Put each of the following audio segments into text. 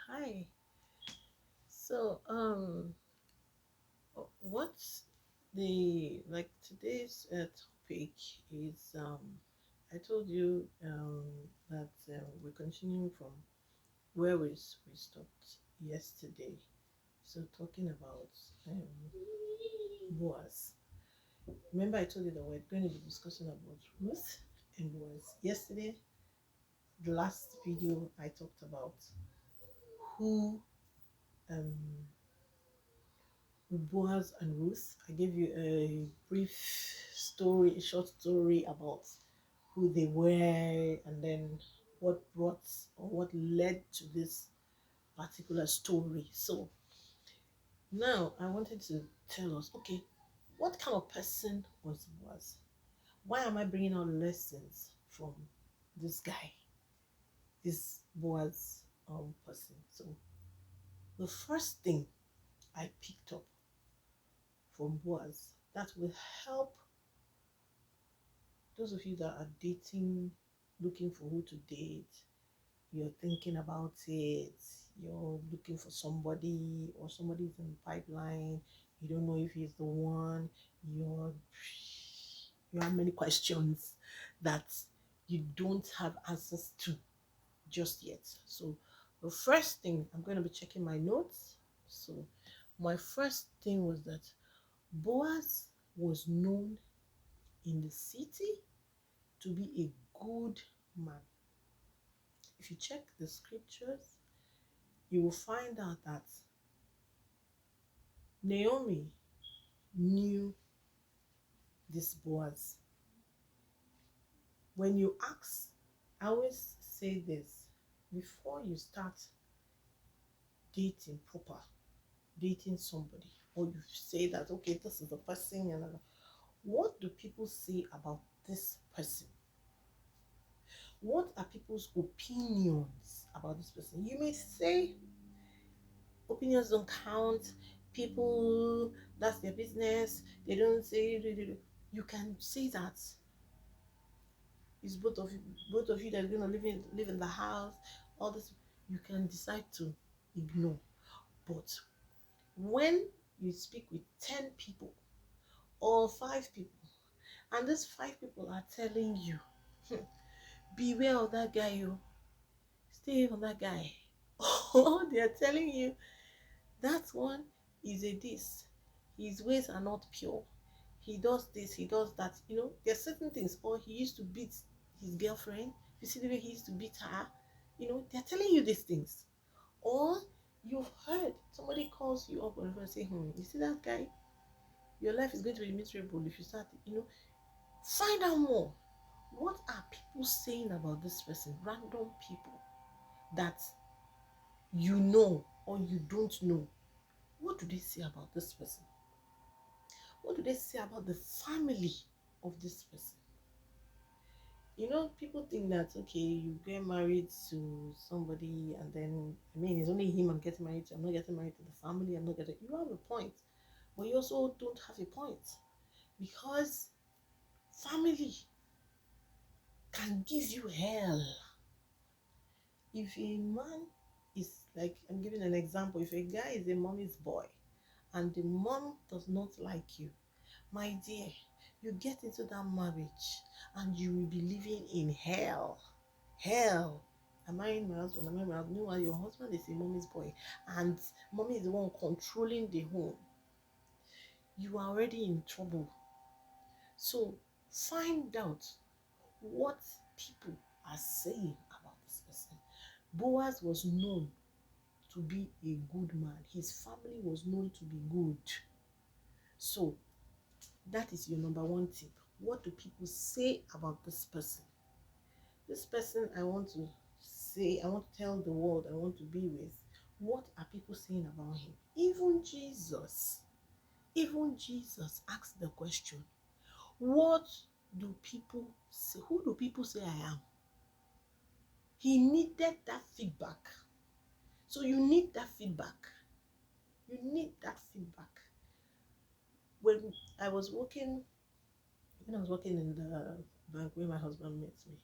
Hi. So, what's the today's topic is I told you that we're continuing from where we stopped yesterday. So, talking about Boaz. Remember, I told you that we're going to be discussing about Ruth and Boaz. Yesterday, the last video, I talked about who um Boaz and Ruth. I gave you a brief story, a short story about who they were and then what brought or what led to this particular story. So now I wanted to tell us, okay, what kind of person was Boaz? Why am I bringing out lessons from this guy, this Boaz person? So the first thing I picked up from Boaz that will help those of you that are dating, looking for who to date, you're thinking about it, you're looking for somebody or somebody's in the pipeline, you don't know if he's the one, you have many questions that you don't have answers to just yet. So the first thing, I'm going to be checking my notes. So my first thing was that Boaz was known in the city to be a good man. If you check the scriptures, you will find out that Naomi knew this Boaz. When you ask, I always say this before you start dating proper, dating somebody, or you say that, okay, this is the person, and what do people say about this person? What are people's opinions about this person? You may say opinions don't count. People, that's their business. They don't say. You can say that it's both of you that are gonna live in the house. All this you can decide to ignore. But when you speak with 10 people or 5 people, and these 5 people are telling you, beware of that guy, you stay away from that guy. Or they are telling you that one is a this. His ways are not pure. He does this, he does that. There's certain things. Or he used to beat his girlfriend. You see the way he used to beat her. They're telling you these things. Or you've heard somebody calls you up and say, you see that guy? Your life is going to be miserable if you start, find out more. What are people saying about this person? Random people that you know or you don't know. What do they say about this person? What do they say about the family of this person? People think that, okay, you get married to somebody and then, it's only him I'm getting married to. I'm not getting married to the family. I'm not getting. You have a point, but you also don't have a point because family can give you hell. If a man is like, I'm giving an example, if a guy is a mommy's boy and the mom does not like you, my dear, you get into that marriage and you will be living in hell. Hell. I'm marrying my husband. I'm marrying my husband. Meanwhile, your husband is a mommy's boy and mommy is the one controlling the home. You are already in trouble. So find out what people are saying about this person. Boaz was known to be a good man. His family was known to be good. So that is your number one tip. What do people say about this person? This person I want to say, I want to tell the world I want to be with. What are people saying about him? Even Jesus asked the question, what do people say? Who do people say I am? He needed that feedback. So you need that feedback. You need that feedback. When I was working in the bank where my husband met me,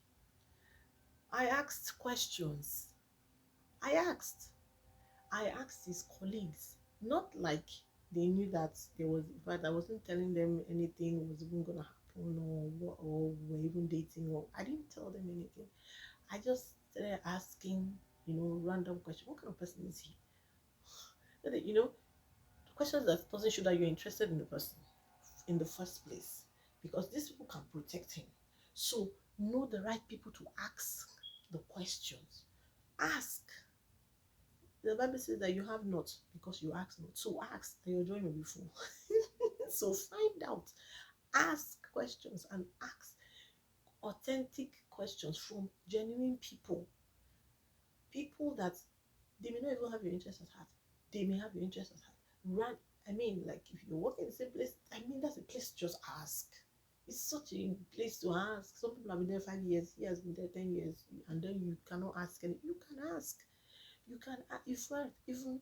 I asked questions. I asked. I asked his colleagues, not like they knew that there was, but I wasn't telling them anything was even gonna happen, or we're even dating, or I didn't tell them anything. I just started asking, random questions. What kind of person is he? Questions that doesn't show that you're interested in the person in the first place, because these people can protect him. So know the right people to ask the questions. Ask. The Bible says that you have not because you ask not. So ask and your joy may be full. So find out. Ask questions and ask authentic questions from genuine people. People that they may not even have your interest at heart. They may have your interest at heart. Like if you're working in the same place, that's a place to just ask. It's such a place to ask. Some people have been there 5 years, he has been there 10 years, and then you cannot ask any. You can ask. You can, if even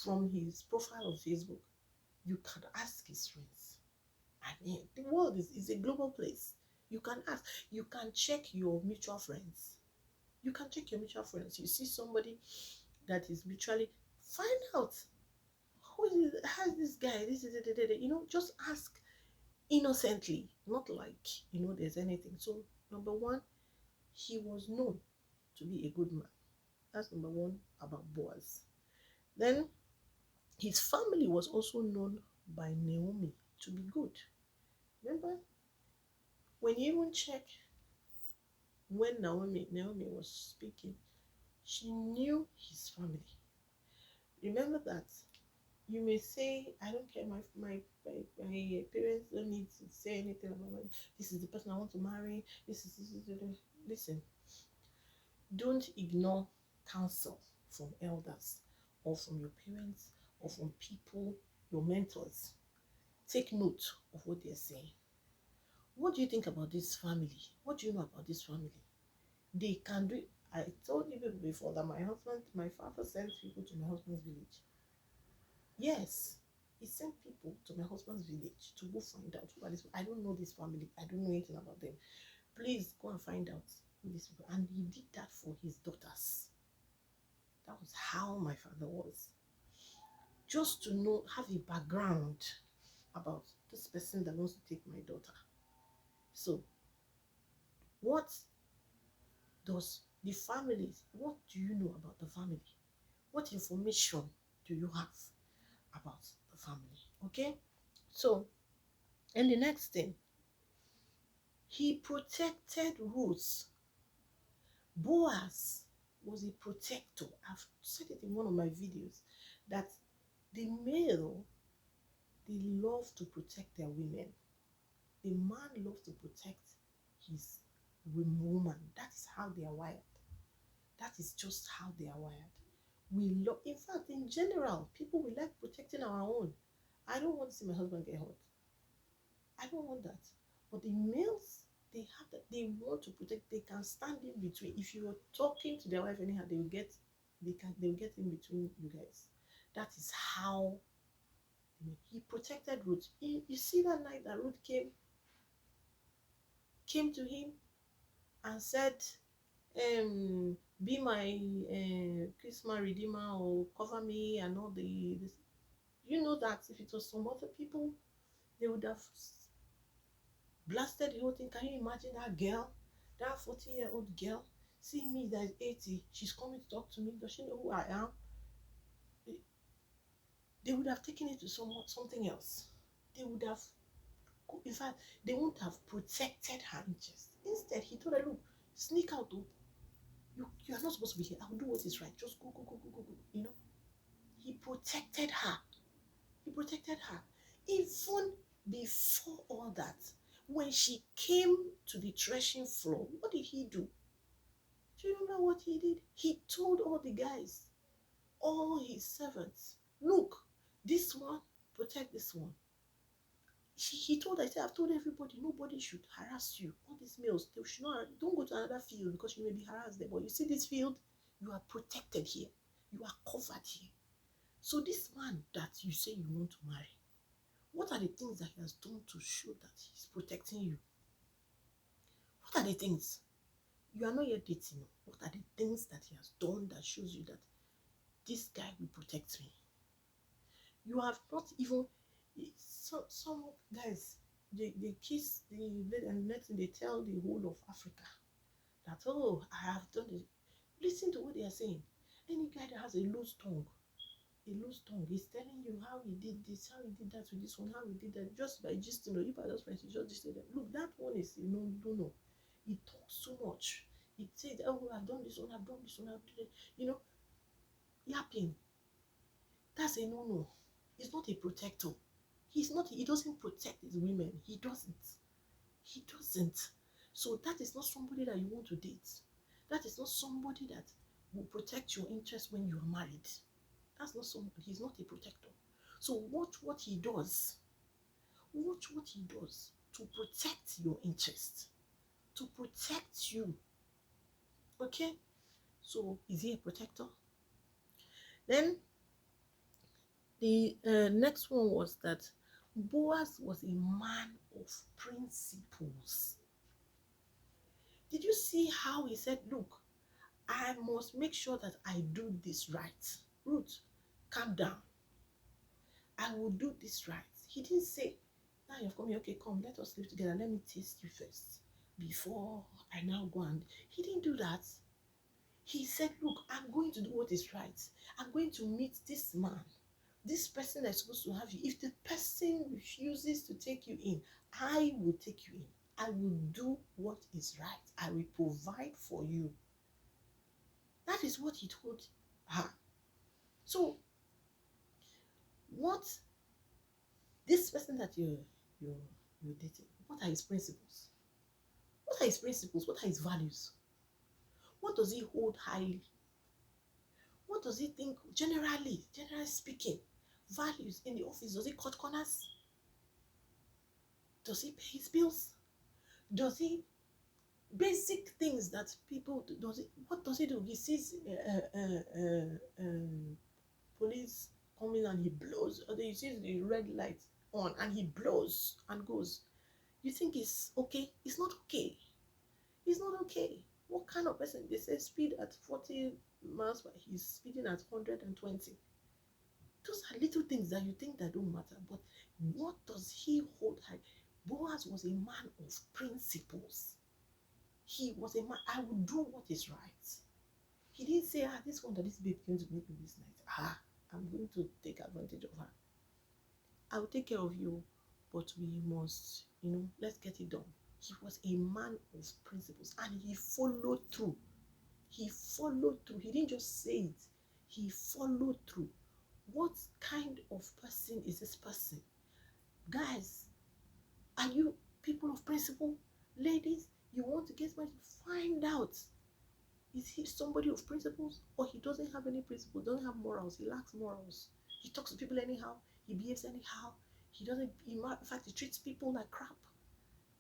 from his profile on Facebook, you can ask his friends. The world is a global place. You can ask. You can check your mutual friends. You can check your mutual friends. You see somebody that is mutually, find out how's this guy. Just ask innocently, not like there's anything. So number one, he was known to be a good man. That's number one about Boaz. Then his family was also known by Naomi to be good. Remember, when you even check when Naomi was speaking, she knew his family. Remember that. You may say, I don't care, my parents don't need to say anything about me. This is the person I want to marry. Listen, don't ignore counsel from elders or from your parents or from people, your mentors. Take note of what they're saying. What do you think about this family? What do you know about this family? They can do. I told you before that my father sent people to my husband's village. Yes, he sent people to my husband's village to go find out who are these people. I don't know this family. I don't know anything about them. Please go and find out who these people. And he did that for his daughters. That was how my father was. Just to know, have a background about this person that wants to take my daughter. So, what does the families, what do you know about the family? What information do you have about the family? Okay? So, and the next thing, he protected Ruth. Boaz was a protector. I've said it in one of my videos that the male, they love to protect their women. The man loves to protect his woman. That is how they are wired. That is just how they are wired. In fact, in general, people will like protecting our own. I don't want to see my husband get hurt. I don't want that. But the males, they have that. They want to protect. They can stand in between. If you are talking to their wife anyhow, they will get in between you guys. That is how he protected Ruth. You see that night that Ruth came to him and said, be my Christmas redeemer, or cover me and all this. You know that if it was some other people, they would have blasted the whole thing. Can you imagine that girl, that 40-year-old girl, seeing me that is 80, she's coming to talk to me, does she know who I am? They would have taken it to something else. They would have, in fact, they wouldn't have protected her interest. Instead, he told her, look, sneak out, though. You are not supposed to be here. I'll do what is right. Just go. He protected her. He protected her. Even before all that, when she came to the threshing floor, what did he do? Do you remember what he did? He told all the guys, all his servants, look, this one, protect this one. He told her, I've told everybody, nobody should harass you. All these males, they should not, don't go to another field because you may be harassed there. But you see this field, you are protected here. You are covered here. So this man that you say you want to marry, what are the things that he has done to show that he's protecting you? What are the things? You are not yet dating. What are the things that he has done that shows you that this guy will protect me. You have not even, some guys, they kiss and next thing they tell the whole of Africa that, oh, I have done it. Listen to what they are saying. Any guy that has a loose tongue is telling you how he did this, how he did that with this one, how he did that, just by just, if I just friends, you just say that. Look, that one is, don't know. He talks so much. He said, oh, I've done this one, I've done this one, I've done it. Yapping. That's a no-no. He's not a protector. He doesn't protect his women. He doesn't. So that is not somebody that you want to date. That is not somebody that will protect your interest when you are married. That's not somebody. He's not a protector. So watch what he does. Watch what he does to protect your interest, to protect you. Okay? So is he a protector? Then the next one was that Boaz was a man of principles. Did you see how he said, look, I must make sure that I do this right. Ruth, calm down. I will do this right. He didn't say, now you've come here, okay, come, let us live together. Let me taste you first before I now go. And he didn't do that. He said, look, I'm going to do what is right. I'm going to meet this man, this person that's supposed to have you. If the person refuses to take you in, I will take you in. I will do what is right. I will provide for you. That is what he told her. So, what this person that you're dating, what are his principles? What are his principles? What are his values? What does he hold highly? What does he think generally speaking? Values in the office. Does he cut corners? Does he pay his bills? Does he basic things that people do? What does he do? He sees police coming and he blows, or he sees the red light on and he blows and goes. You think it's okay? It's not okay. It's not okay. What kind of person? They say speed at 40 miles, but he's speeding at 120. Those are little things that you think that don't matter. But what does he hold high? Boaz was a man of principles. He was a man, I will do what is right. He didn't say, this one that this babe came to meet me this night. I'm going to take advantage of her. I will take care of you, but we must, let's get it done. He was a man of principles and he followed through. He followed through. He didn't just say it. He followed through. What kind of person is this person? Guys, are you people of principle? Ladies, you want to get married? Find out. Is he somebody of principles, or he doesn't have any principles, doesn't have morals, he lacks morals. He talks to people anyhow, he behaves anyhow, in fact, he treats people like crap.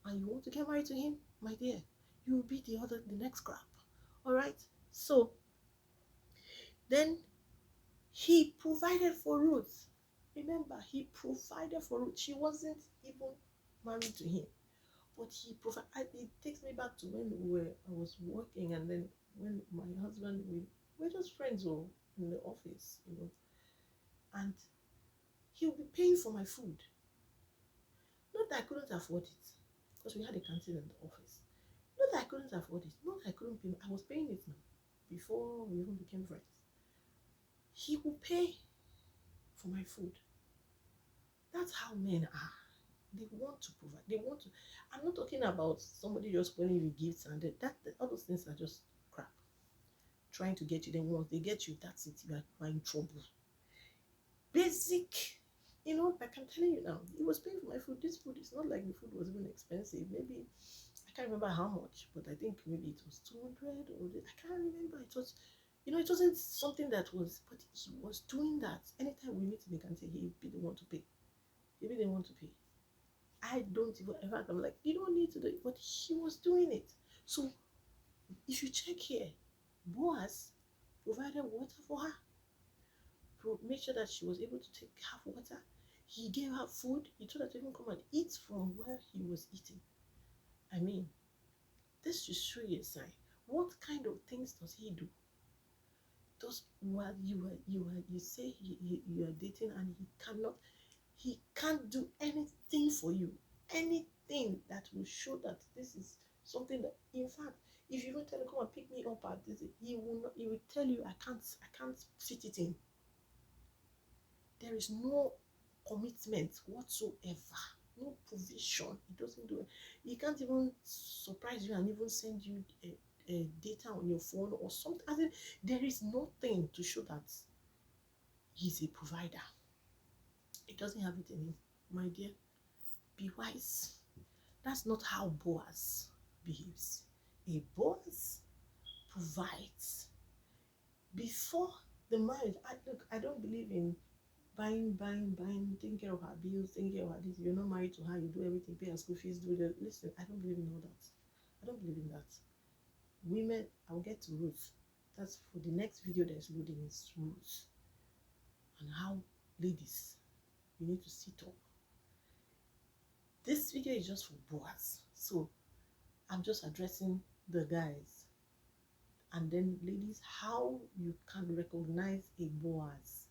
And you want to get married to him, my dear, you will be the next crap. All right? So, then he provided for Ruth. Remember, he provided for Ruth. She wasn't even married to him, but he provided. It takes me back to when I was working, and then when my husband, we're just friends in the office, and he would be paying for my food. Not that I couldn't afford it, because we had a canteen in the office. Not that I couldn't afford it. Not that I couldn't pay. I was paying it now before we even became friends. He would pay for my food. That's how men are. They want to provide. They want to. I'm not talking about somebody just pulling you gifts and that all those things are just crap. Trying to get you. Then once they get you, that's it. You are in trouble. Basic, like I'm telling you now, he was paying for my food. This food is not like the food was even expensive. Maybe I can't remember how much, but I think maybe it was 200 or I can't remember. It was, it wasn't something that was, but he was doing that. Anytime we meet in the canteen, he'd be the one to pay. He'd be the one to pay. I don't even, in fact, I'm like, you don't need to do it, but he was doing it. So if you check here, Boaz provided water for her, make sure that she was able to have water. He gave her food. He told her to even come and eat from where he was eating. I mean, this should show you a sign. What kind of things does he do? Those you say you are dating, and he can't do anything for you, anything that will show that this is something that, in fact, if you even tell him, come and pick me up at this, he will tell you, I can't fit it in. There is no commitment whatsoever, no provision. He doesn't do it. He can't even surprise you and even send you a data on your phone or something. As in, there is nothing to show that he's a provider. He doesn't have it in him. My dear, be wise. That's not how Boaz behaves. A Boaz provides before the marriage. I don't believe in buying, taking care of her bills, taking care of her this. You're not married to her, you do everything, pay her school fees, do the listen. I don't believe in all that. I don't believe in that. Women, I'll get to Ruth. That's for the next video. There's loading is Ruth. And how, ladies, you need to sit up. This video is just for Boaz. So I'm just addressing the guys. And then, ladies, how you can recognize a Boaz.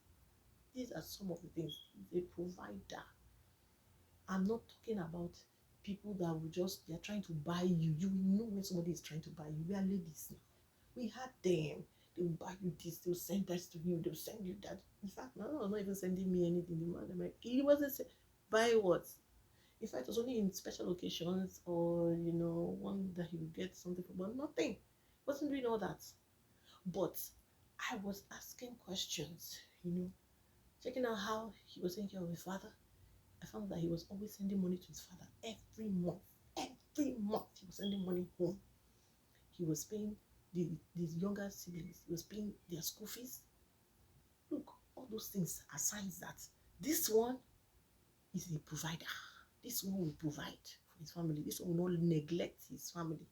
These are some of the things. He's a provider. I'm not talking about people that will just, they're trying to buy you. You will know when somebody is trying to buy you. We are ladies now. We had them. They will buy you this, they'll send that to you, they'll send you that. In fact, my mom was not even sending me anything. The man, I'm like, he wasn't saying, buy what? In fact, it was only in special occasions, or one that he would get something for, but nothing. Wasn't doing all that. But I was asking questions, checking out how he was taking care of his father. I found that he was always sending money to his father every month. Every month he was sending money home. He was paying these younger siblings. He was paying their school fees. Look, all those things are signs that this one is a provider. This one will provide for his family. This one will not neglect his family.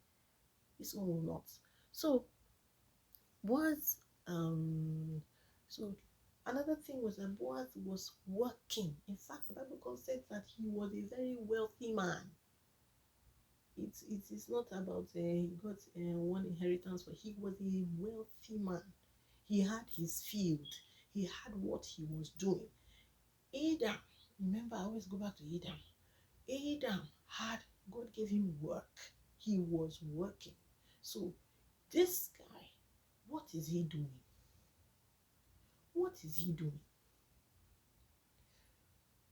This one will not. So Boaz, so another thing was that Boaz was working. In fact, the Bible said that he was a very wealthy man. It is not about he got one inheritance, but he was a wealthy man. He had his field. He had what he was doing. Adam, remember, I always go back to Adam. Adam had, God gave him work. He was working. So this guy, what is he doing? What is he doing?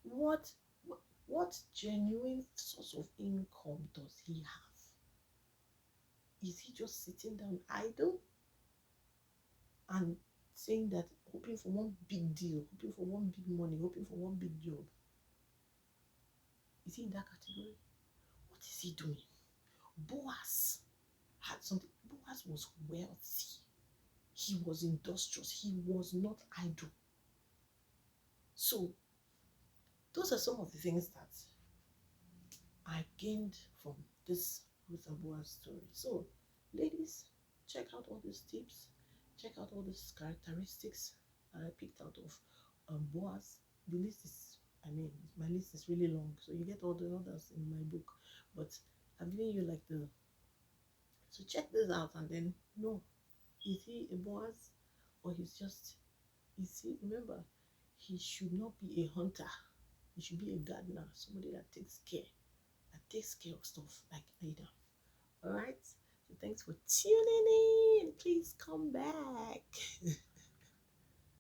What genuine source of income does he have? Is he just sitting down idle and saying that, hoping for one big deal, hoping for one big money, hoping for one big job? Is he in that category? What is he doing? Boaz had something. Boaz was wealthy. He was industrious. He was not idle. So those are some of the things that I gained from this Ruth and Boaz story. So ladies, check out all these tips. Check out all these characteristics that I picked out of Boaz. The list is, my list is really long, so you get all the others in my book. But I'm giving you like so check this out and then know, is he a Boaz, or remember, he should not be a hunter. He should be a gardener, somebody that takes care of stuff like Adam. All right. So thanks for tuning in. Please come back.